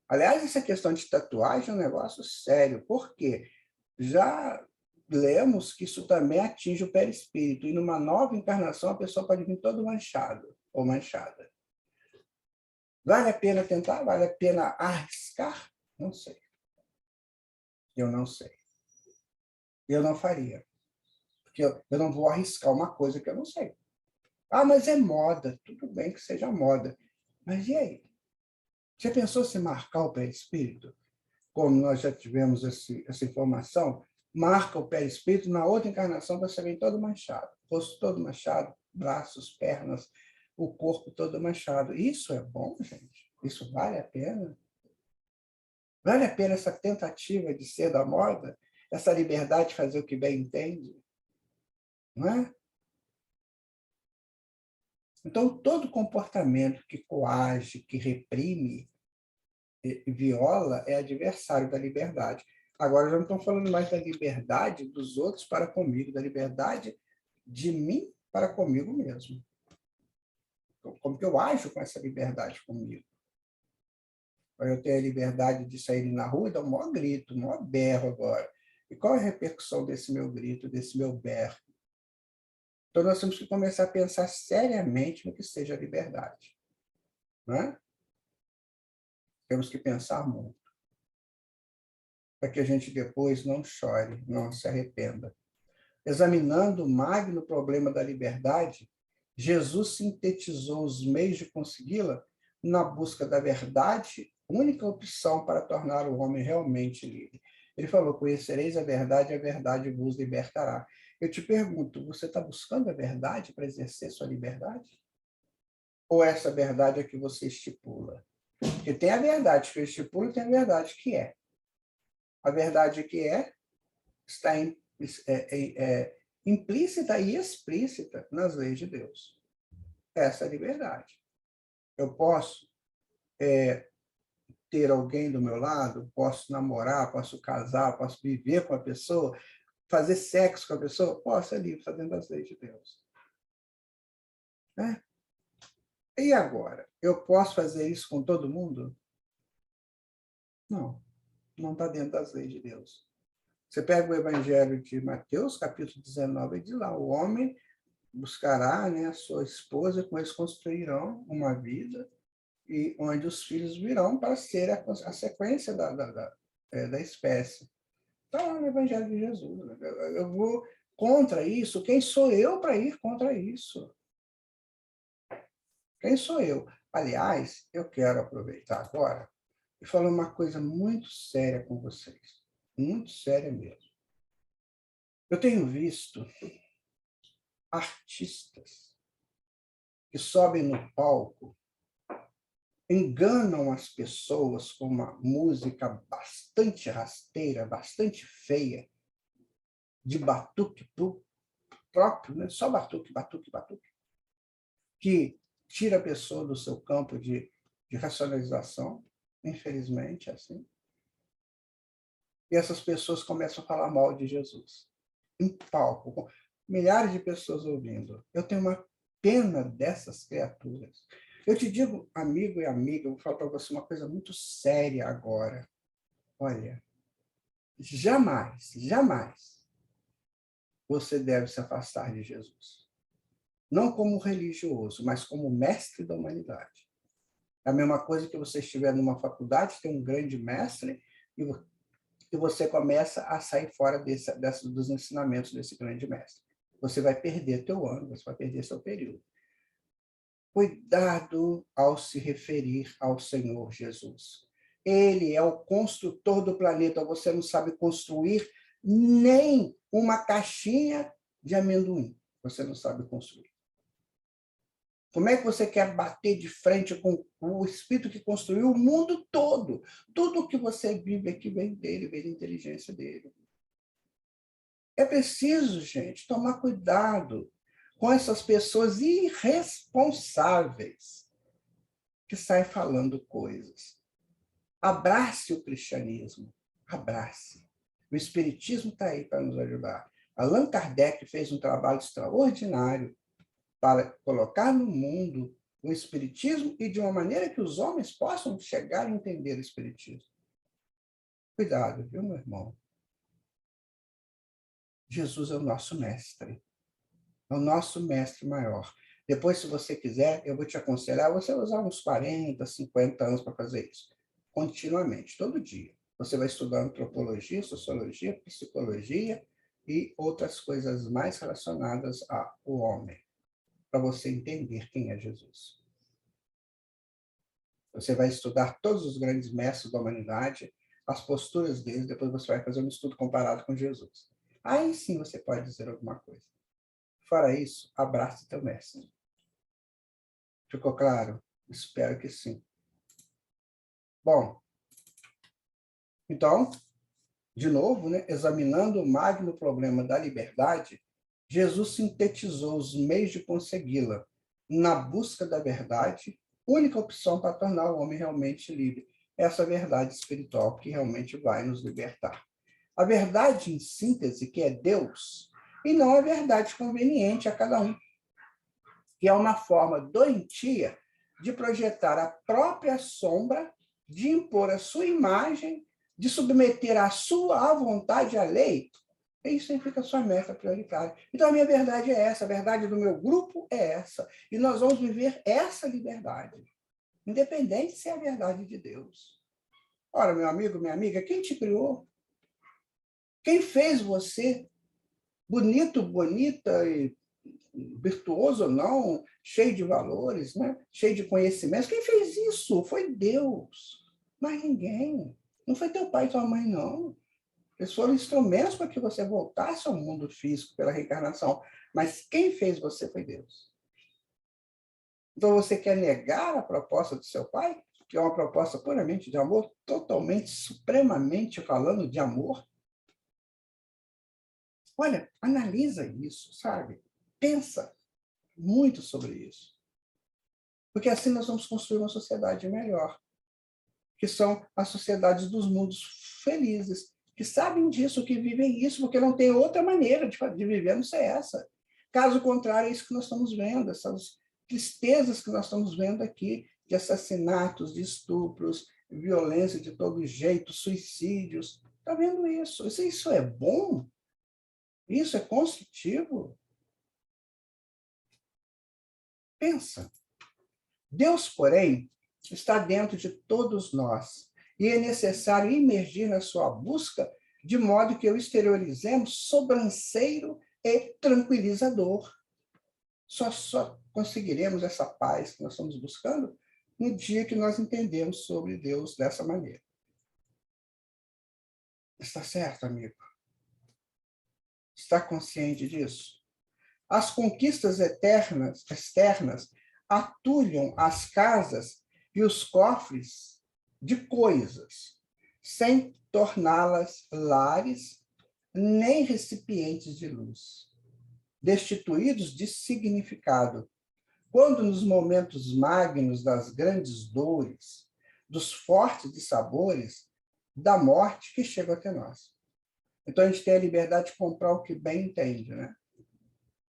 Speaker 2: Aliás, essa questão de tatuagem é um negócio sério. Por quê? Já lemos que isso também atinge o perispírito, e numa nova encarnação a pessoa pode vir todo manchado ou manchada. Vale a pena tentar? Vale a pena arriscar? Não sei. Eu não sei. Eu não faria. Porque eu não vou arriscar uma coisa que eu não sei. Ah, mas é moda. Tudo bem que seja moda. Mas e aí? Você pensou se marcar o perispírito? Como nós já tivemos essa informação, marca o perispírito, na outra encarnação você vem todo manchado. Rosto todo manchado, braços, pernas, o corpo todo manchado. Isso é bom, gente? Isso vale a pena? Vale a pena essa tentativa de ser da moda? Essa liberdade de fazer o que bem entende? Não é? Então, todo comportamento que coage, que reprime, viola, é adversário da liberdade. Agora, já não estamos falando mais da liberdade dos outros para comigo, da liberdade de mim para comigo mesmo. Como que eu ajo com essa liberdade comigo? Eu tenho a liberdade de sair na rua e dar um maior grito, um maior berro agora. E qual é a repercussão desse meu grito, desse meu berro? Então, nós temos que começar a pensar seriamente no que seja a liberdade. Não é? Temos que pensar muito, para que a gente depois não chore, não se arrependa. Examinando o magno problema da liberdade, Jesus sintetizou os meios de consegui-la na busca da verdade, única opção para tornar o homem realmente livre. Ele falou: conhecereis a verdade vos libertará. Eu te pergunto, você está buscando a verdade para exercer sua liberdade? Ou essa verdade é que você estipula? Porque tem a verdade que eu estipulo e tem a verdade que é. A verdade que está implícita e explícita nas leis de Deus. Essa é a liberdade. Eu posso ter alguém do meu lado, posso namorar, posso casar, posso viver com a pessoa, fazer sexo com a pessoa, posso, é livre, está dentro das leis de Deus. Né? E agora? Eu posso fazer isso com todo mundo? Não, não está dentro das leis de Deus. Você pega o Evangelho de Mateus, capítulo 19, e diz lá: o homem buscará, né, a sua esposa, com eles construirão uma vida, e onde os filhos virão para ser a sequência da espécie. Está lá no Evangelho de Jesus. Né? Eu vou contra isso. Quem sou eu para ir contra isso? Quem sou eu? Aliás, eu quero aproveitar agora e falar uma coisa muito séria com vocês. Muito séria mesmo. Eu tenho visto artistas que sobem no palco, enganam as pessoas com uma música bastante rasteira, bastante feia, de batuque próprio, né? Só batuque, batuque, batuque, que tira a pessoa do seu campo de racionalização, infelizmente, é assim. E essas pessoas começam a falar mal de Jesus. Em palco, com milhares de pessoas ouvindo. Eu tenho uma pena dessas criaturas. Eu te digo, amigo e amiga, eu vou falar para você uma coisa muito séria agora. Olha, jamais, jamais você deve se afastar de Jesus. Não como religioso, mas como mestre da humanidade. É a mesma coisa que você estiver numa faculdade, tem um grande mestre, e você começa a sair fora dos ensinamentos desse grande mestre. Você vai perder teu ano, você vai perder seu período. Cuidado ao se referir ao Senhor Jesus. Ele é o construtor do planeta. Você não sabe construir nem uma caixinha de amendoim. Você não sabe construir. Como é que você quer bater de frente com o Espírito que construiu o mundo todo? Tudo que você vive aqui vem dele, vem da inteligência dele. É preciso, gente, tomar cuidado com essas pessoas irresponsáveis que saem falando coisas. Abrace o cristianismo. Abrace. O Espiritismo está aí para nos ajudar. Allan Kardec fez um trabalho extraordinário para colocar no mundo o Espiritismo e de uma maneira que os homens possam chegar a entender o Espiritismo. Cuidado, viu, meu irmão? Jesus é o nosso mestre. É o nosso mestre maior. Depois, se você quiser, eu vou te aconselhar você usar uns 40, 50 anos para fazer isso. Continuamente, todo dia. Você vai estudar antropologia, sociologia, psicologia e outras coisas mais relacionadas ao homem, para você entender quem é Jesus. Você vai estudar todos os grandes mestres da humanidade, as posturas deles, depois você vai fazer um estudo comparado com Jesus. Aí sim você pode dizer alguma coisa. Fora isso, abrace teu mestre. Ficou claro? Espero que sim. Bom, então, de novo, né, examinando o magno problema da liberdade, Jesus sintetizou os meios de consegui-la na busca da verdade, única opção para tornar o homem realmente livre. Essa verdade espiritual que realmente vai nos libertar. A verdade, em síntese, que é Deus, e não a verdade conveniente a cada um, que é uma forma doentia de projetar a própria sombra, de impor a sua imagem, de submeter a sua vontade à lei. Isso significa a sua meta prioritária. Então, a minha verdade é essa, a verdade do meu grupo é essa. E nós vamos viver essa liberdade, independente se é a verdade de Deus. Ora, meu amigo, minha amiga, quem te criou? Quem fez você? Bonito, bonita e virtuoso ou não, cheio de valores, né? Cheio de conhecimentos. Quem fez isso? Foi Deus. Mas ninguém. Não foi teu pai e tua mãe, não. Eles foram instrumentos para que você voltasse ao mundo físico pela reencarnação. Mas quem fez você foi Deus. Então você quer negar a proposta do seu pai, que é uma proposta puramente de amor, totalmente, supremamente falando de amor? Olha, analisa isso, sabe? Pensa muito sobre isso. Porque assim nós vamos construir uma sociedade melhor, que são as sociedades dos mundos felizes, que sabem disso, que vivem isso, porque não tem outra maneira de viver a não ser essa. Caso contrário, é isso que nós estamos vendo, essas tristezas que nós estamos vendo aqui, de assassinatos, de estupros, violência de todo jeito, suicídios. Está vendo isso? Isso é bom? Isso é construtivo? Pensa. Deus, porém, está dentro de todos nós e é necessário imergir na sua busca de modo que o exteriorizemos sobranceiro e tranquilizador. Só conseguiremos essa paz que nós estamos buscando no dia que nós entendemos sobre Deus dessa maneira. Está certo, amigo? Está consciente disso? As conquistas externas atulham as casas e os cofres de coisas, sem torná-las lares nem recipientes de luz, destituídos de significado, quando nos momentos magnos das grandes dores, dos fortes dissabores, da morte que chega até nós. Então, a gente tem a liberdade de comprar o que bem entende, né?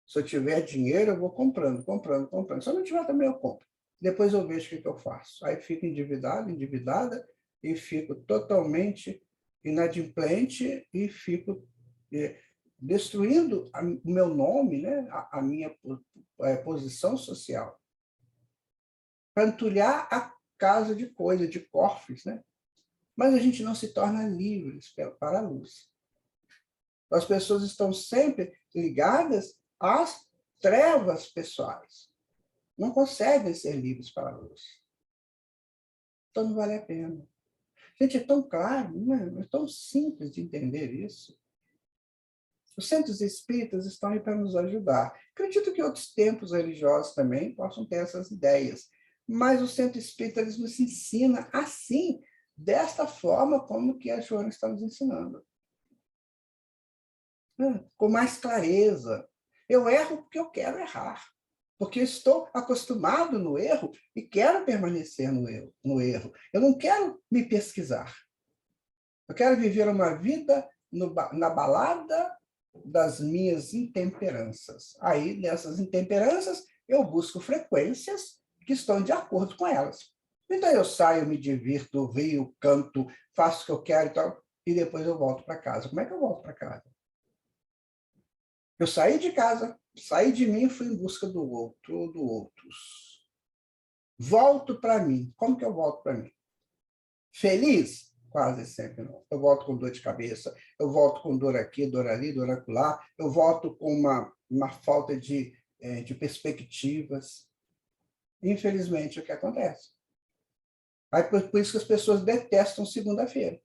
Speaker 2: Se eu tiver dinheiro, eu vou comprando. Se eu não tiver, também eu compro. Depois eu vejo o que eu faço. Aí fico endividada, e fico totalmente inadimplente e fico destruindo o meu nome, né? a minha posição social. Para entulhar a casa de coisa, de cofres, né? Mas a gente não se torna livres para a luz. As pessoas estão sempre ligadas às trevas pessoais. Não conseguem ser livres para a luz. Então não vale a pena. Gente, é tão claro, não é? É tão simples de entender isso. Os centros espíritas estão aí para nos ajudar. Acredito que outros templos religiosos também possam ter essas ideias. Mas o centro espírita nos ensina assim, desta forma como que a Joana está nos ensinando. Com mais clareza. Eu erro porque eu quero errar. Porque eu estou acostumado no erro e quero permanecer no erro. Eu não quero me pesquisar. Eu quero viver uma vida na balada das minhas intemperanças. Aí, nessas intemperanças, eu busco frequências que estão de acordo com elas. Então, eu saio, me divirto, rio, canto, faço o que eu quero e tal, e depois eu volto para casa. Como é que eu volto para casa? Eu saí de casa, saí de mim e fui em busca do outro, do outros. Volto para mim. Como que eu volto para mim? Feliz? Quase sempre não. Eu volto com dor de cabeça, eu volto com dor aqui, dor ali, dor acolá, eu volto com uma falta de perspectivas. Infelizmente, é o que acontece. Aí, por isso que as pessoas detestam segunda-feira.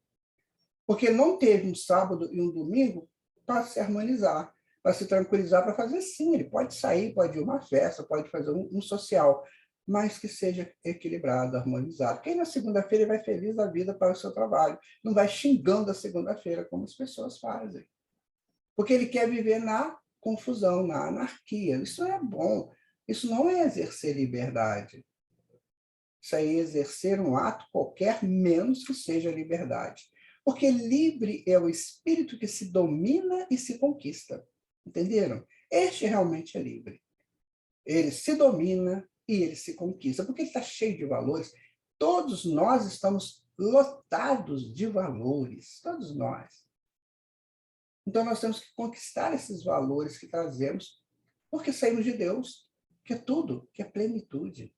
Speaker 2: Porque não teve um sábado e um domingo para se harmonizar, para se tranquilizar, para fazer sim. Ele pode sair, pode ir a uma festa, pode fazer um social, mas que seja equilibrado, harmonizado. Porque aí na segunda-feira ele vai feliz da vida para o seu trabalho. Não vai xingando a segunda-feira, como as pessoas fazem. Porque ele quer viver na confusão, na anarquia. Isso não é bom. Isso não é exercer liberdade. Isso aí é exercer um ato qualquer, menos que seja liberdade. Porque livre é o espírito que se domina e se conquista. Entenderam? Este realmente é livre. Ele se domina e ele se conquista, porque ele está cheio de valores. Todos nós estamos lotados de valores, todos nós. Então, nós temos que conquistar esses valores que trazemos, porque saímos de Deus, que é tudo, que é plenitude.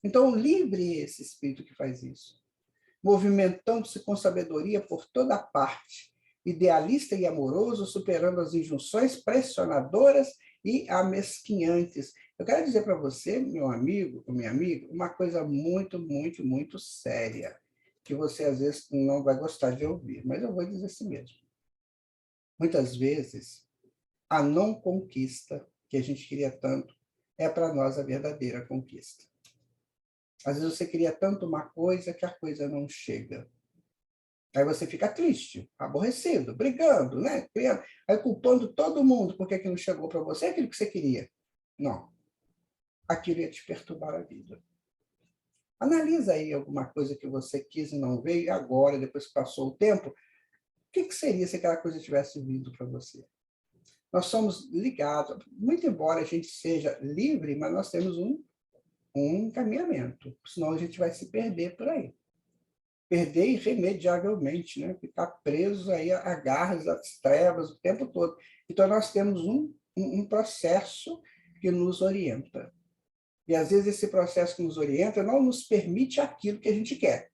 Speaker 2: Então, livre é esse espírito que faz isso, movimentando-se com sabedoria por toda parte, idealista e amoroso, superando as injunções pressionadoras e amesquinhantes. Eu quero dizer para você, meu amigo, minha amiga, uma coisa muito, muito, muito séria, que você às vezes não vai gostar de ouvir, mas eu vou dizer assim mesmo. Muitas vezes, a não conquista que a gente queria tanto é para nós a verdadeira conquista. Às vezes você queria tanto uma coisa que a coisa não chega. Aí você fica triste, aborrecido, brigando, né? Aí culpando todo mundo porque aquilo chegou para você, aquilo que você queria. Não. Aquilo ia te perturbar a vida. Analisa aí alguma coisa que você quis e não veio, e agora, depois que passou o tempo, o que seria se aquela coisa tivesse vindo para você? Nós somos ligados, muito embora a gente seja livre, mas nós temos um encaminhamento, senão a gente vai se perder por aí. Perder irremediavelmente, né? Ficar preso aí a garras, às trevas o tempo todo. Então, nós temos um processo que nos orienta. E, às vezes, esse processo que nos orienta não nos permite aquilo que a gente quer,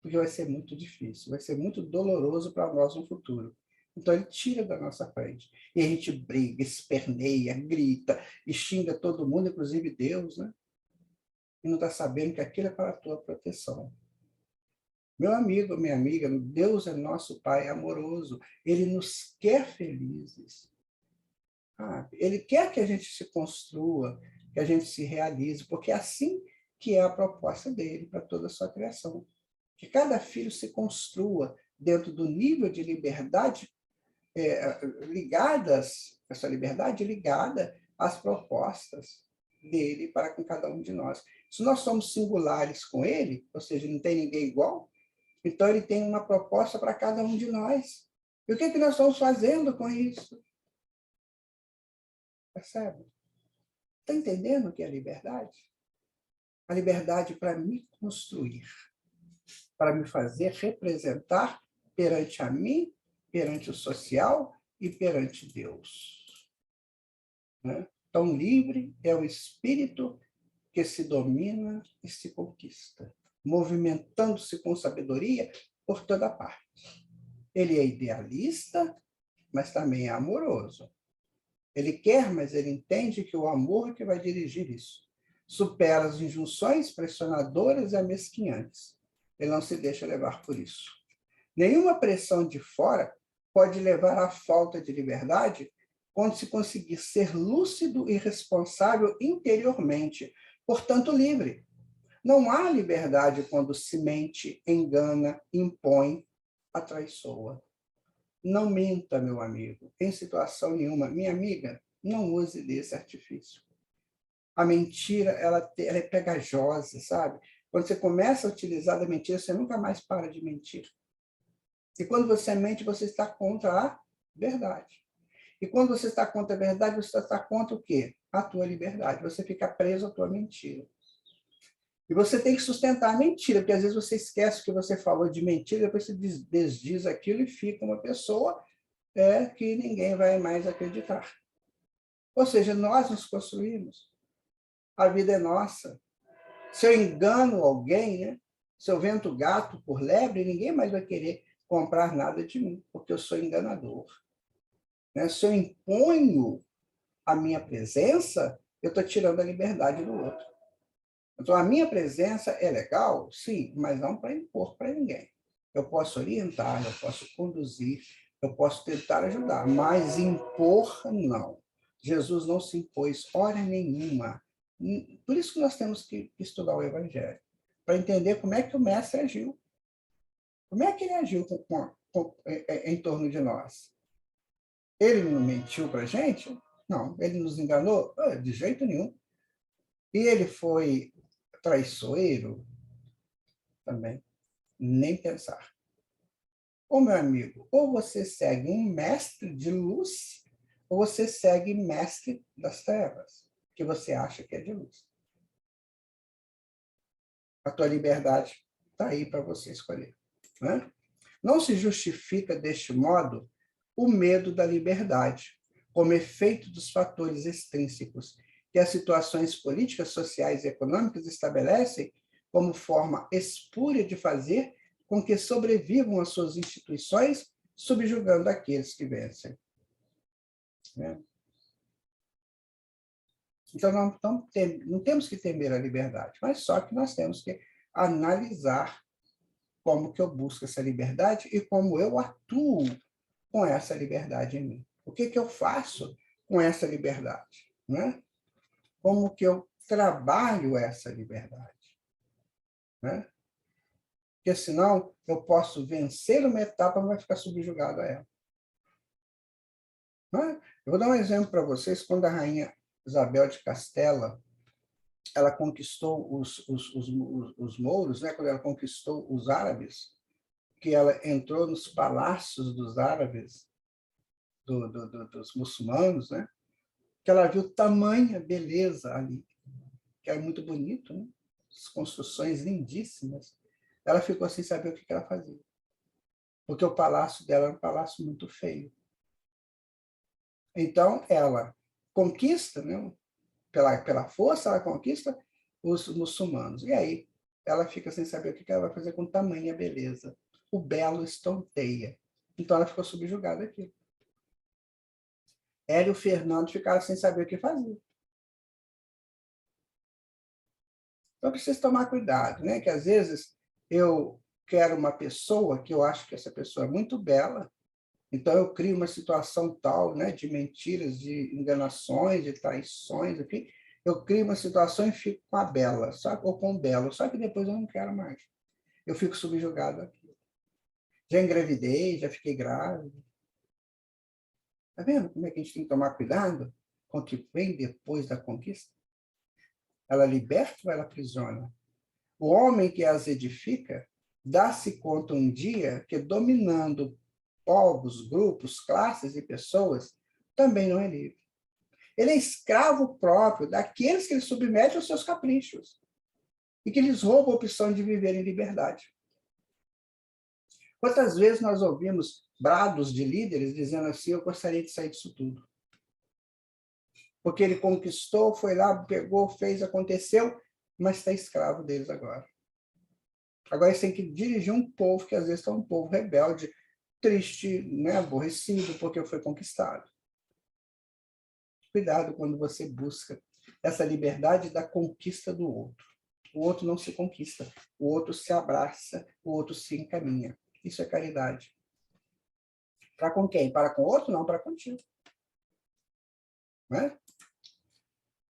Speaker 2: porque vai ser muito difícil, vai ser muito doloroso para nós no futuro. Então, ele tira da nossa frente. E a gente briga, esperneia, grita e xinga todo mundo, inclusive Deus, né? E não está sabendo que aquilo é para a tua proteção. Meu amigo, minha amiga, Deus é nosso Pai amoroso. Ele nos quer felizes. Ele quer que a gente se construa, que a gente se realize, porque é assim que é a proposta dele para toda a sua criação. Que cada filho se construa dentro do nível de liberdade essa liberdade ligada às propostas dele para com cada um de nós. Se nós somos singulares com ele, ou seja, não tem ninguém igual, então ele tem uma proposta para cada um de nós. E o que nós estamos fazendo com isso? Percebe? Está entendendo o que é a liberdade? A liberdade para me construir, para me fazer representar perante a mim, perante o social e perante Deus. Né? Então, livre é o espírito que se domina e se conquista, movimentando-se com sabedoria por toda parte. Ele é idealista, mas também é amoroso. Ele quer, mas ele entende que o amor é que vai dirigir isso. Supera as injunções pressionadoras e amesquinhantes. Ele não se deixa levar por isso. Nenhuma pressão de fora pode levar à falta de liberdade quando se conseguir ser lúcido e responsável interiormente, portanto livre. Não há liberdade quando se mente, engana, impõe, atraiçoa. Não minta, meu amigo, em situação nenhuma. Minha amiga, não use desse artifício. A mentira, ela é pegajosa, sabe? Quando você começa a utilizar da mentira, você nunca mais para de mentir. E quando você mente, você está contra a verdade. E quando você está contra a verdade, você está contra o quê? A tua liberdade. Você fica preso à tua mentira. E você tem que sustentar a mentira, porque às vezes você esquece o que você falou de mentira, depois você desdiz aquilo e fica uma pessoa que ninguém vai mais acreditar. Ou seja, nós nos construímos. A vida é nossa. Se eu engano alguém, né? Se eu vendo gato por lebre, ninguém mais vai querer comprar nada de mim, porque eu sou enganador. Né? Se eu imponho a minha presença, eu estou tirando a liberdade do outro. Então, a minha presença é legal, sim, mas não para impor para ninguém. Eu posso orientar, eu posso conduzir, eu posso tentar ajudar, mas impor, não. Jesus não se impôs hora nenhuma. Por isso que nós temos que estudar o Evangelho, para entender como é que o Mestre agiu. Como é que ele agiu em torno de nós? Ele não mentiu para a gente? Não. Ele nos enganou? De jeito nenhum. E ele foi traiçoeiro? Também. Nem pensar. Ô, meu amigo, ou você segue um mestre de luz, ou você segue mestre das trevas, que você acha que é de luz. A tua liberdade está aí para você escolher. Né? Não se justifica, deste modo, o medo da liberdade, como efeito dos fatores extrínsecos que as situações políticas, sociais e econômicas estabelecem como forma espúria de fazer com que sobrevivam as suas instituições, subjugando aqueles que vencem. Né? Então, não temos que temer a liberdade, mas só que nós temos que analisar como que eu busco essa liberdade e como eu atuo com essa liberdade em mim. O que eu faço com essa liberdade? Né? Como que eu trabalho essa liberdade? Né? Porque senão eu posso vencer uma etapa, mas vai ficar subjugado a ela. Né? Eu vou dar um exemplo para vocês. Quando a rainha Isabel de Castela ela conquistou os mouros, né? Quando ela conquistou os árabes, que ela entrou nos palácios dos árabes, dos muçulmanos, né? Que ela viu tamanha beleza ali, que era muito bonito, né? As construções lindíssimas. Ela ficou sem saber o que ela fazia, porque o palácio dela era um palácio muito feio. Então, ela conquista, né? Pela força, ela conquista os muçulmanos. E aí, ela fica sem saber o que ela vai fazer com tamanha beleza. O belo estonteia. Então, ela ficou subjugada aqui. Ela e o Fernando ficaram sem saber o que fazer. Então, preciso tomar cuidado, né? Que às vezes eu quero uma pessoa que eu acho que essa pessoa é muito bela, então eu crio uma situação tal, né, de mentiras, de enganações, de traições, enfim, eu crio uma situação e fico com a bela, ou com o belo, só que depois eu não quero mais. Eu fico subjugado aqui. Já engravidei, já fiquei grávida. Está vendo como é que a gente tem que tomar cuidado com o que vem depois da conquista? Ela liberta ou ela aprisiona? O homem que as edifica dá-se conta um dia que, dominando povos, grupos, classes e pessoas, também não é livre. Ele é escravo próprio daqueles que ele submete aos seus caprichos e que lhes rouba a opção de viver em liberdade. Quantas vezes nós ouvimos brados de líderes dizendo assim, eu gostaria de sair disso tudo. Porque ele conquistou, foi lá, pegou, fez, aconteceu, mas está escravo deles agora. Agora eles têm que dirigir um povo que às vezes é um povo rebelde, triste, né, aborrecido, porque foi conquistado. Cuidado quando você busca essa liberdade da conquista do outro. O outro não se conquista, o outro se abraça, o outro se encaminha. Isso é caridade. Para com quem? Para com o outro? Não, para contigo. Né?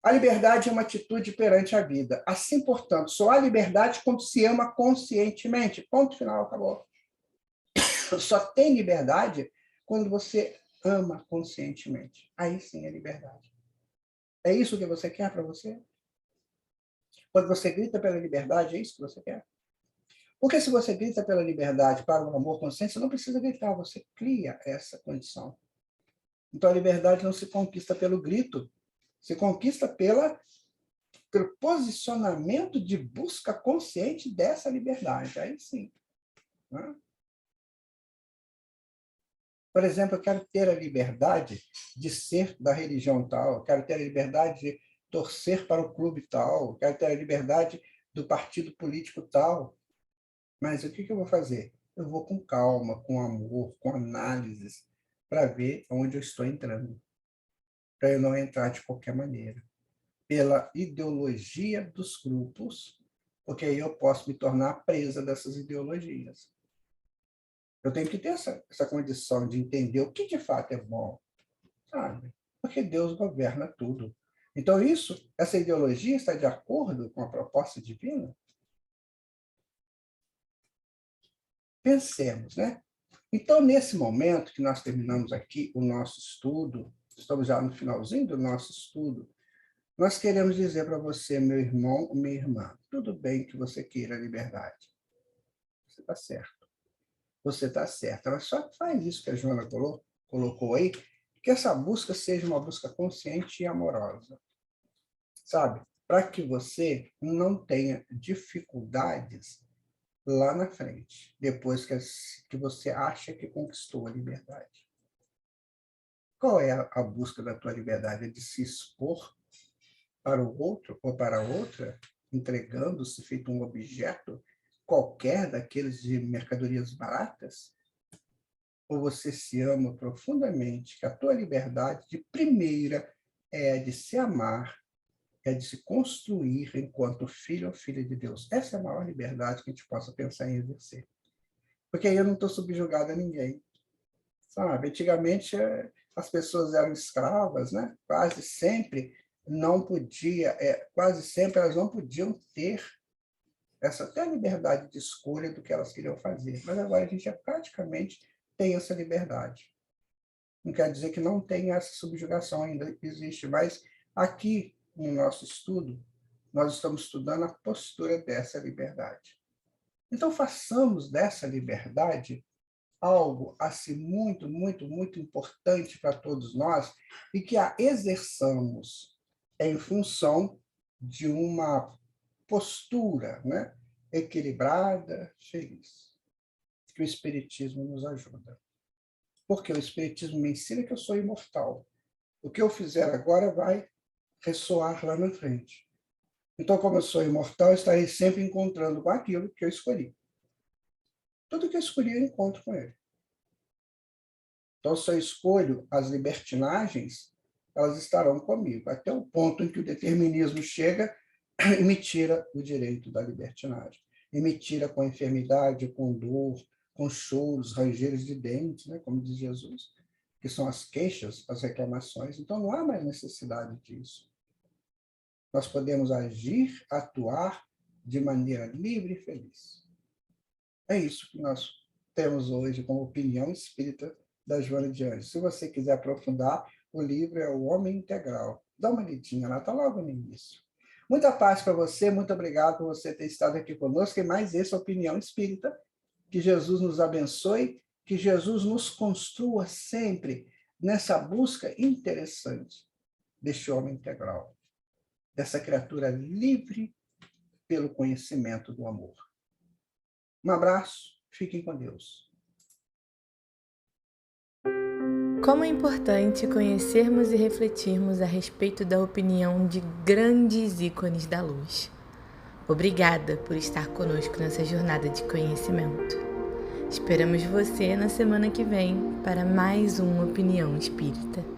Speaker 2: A liberdade é uma atitude perante a vida. Assim, portanto, só há liberdade quando se ama conscientemente. Ponto final, acabou. Só tem liberdade quando você ama conscientemente. Aí sim é liberdade. É isso que você quer para você? Quando você grita pela liberdade, é isso que você quer? Porque se você grita pela liberdade para o amor consciente, você não precisa gritar, você cria essa condição. Então a liberdade não se conquista pelo grito, se conquista pelo posicionamento de busca consciente dessa liberdade. Aí sim. Né? Por exemplo, eu quero ter a liberdade de ser da religião tal, eu quero ter a liberdade de torcer para o clube tal, eu quero ter a liberdade do partido político tal. Mas o que eu vou fazer? Eu vou com calma, com amor, com análises, para ver onde eu estou entrando, para eu não entrar de qualquer maneira. Pela ideologia dos grupos, porque aí eu posso me tornar presa dessas ideologias. Eu tenho que ter essa condição de entender o que de fato é bom, sabe? Porque Deus governa tudo. Então, essa ideologia está de acordo com a proposta divina? Pensemos, né? Então, nesse momento que nós terminamos aqui o nosso estudo, estamos já no finalzinho do nosso estudo, nós queremos dizer para você, meu irmão ou minha irmã, tudo bem que você queira a liberdade. Você está certo. Você está certa. Mas só faz isso que a Joana colocou aí, que essa busca seja uma busca consciente e amorosa. Sabe? Para que você não tenha dificuldades lá na frente, depois que você acha que conquistou a liberdade. Qual é a busca da tua liberdade? É de se expor para o outro ou para a outra, entregando-se feito um objeto qualquer daqueles de mercadorias baratas? Ou você se ama profundamente, que a tua liberdade de primeira é a de se amar, é de se construir enquanto filho ou filha de Deus? Essa é a maior liberdade que a gente possa pensar em exercer. Porque aí eu não estou subjugado a ninguém. Sabe? Antigamente, as pessoas eram escravas, né? Quase sempre quase sempre elas não podiam ter essa até liberdade de escolha do que elas queriam fazer. Mas agora a gente praticamente tem essa liberdade. Não quer dizer que não tem essa subjugação, ainda existe, mas aqui no nosso estudo, nós estamos estudando a postura dessa liberdade. Então, façamos dessa liberdade algo assim muito, muito, muito importante para todos nós e que a exerçamos em função de uma postura, né, equilibrada, feliz. Que o Espiritismo nos ajuda. Porque o Espiritismo me ensina que eu sou imortal. O que eu fizer agora vai ressoar lá na frente. Então, como eu sou imortal, eu estarei sempre encontrando com aquilo que eu escolhi. Tudo que eu escolhi, eu encontro com ele. Então, se eu escolho as libertinagens, elas estarão comigo, até o ponto em que o determinismo chega e me tira o direito da libertinagem. E me tira com enfermidade, com dor, com choros, rangeiros de dentes, né, como diz Jesus, que são as queixas, as reclamações. Então, não há mais necessidade disso. Nós podemos agir, atuar de maneira livre e feliz. É isso que nós temos hoje como opinião espírita da Joana de Anjos. Se você quiser aprofundar, o livro é O Homem Integral. Dá uma lidinha lá, está logo no início. Muita paz para você, muito obrigado por você ter estado aqui conosco. E mais essa opinião espírita. Que Jesus nos abençoe, que Jesus nos construa sempre nessa busca interessante deste homem integral, dessa criatura livre pelo conhecimento do amor. Um abraço, fiquem com Deus.
Speaker 1: Como é importante conhecermos e refletirmos a respeito da opinião de grandes ícones da luz. Obrigada por estar conosco nessa jornada de conhecimento. Esperamos você na semana que vem para mais uma Opinião Espírita.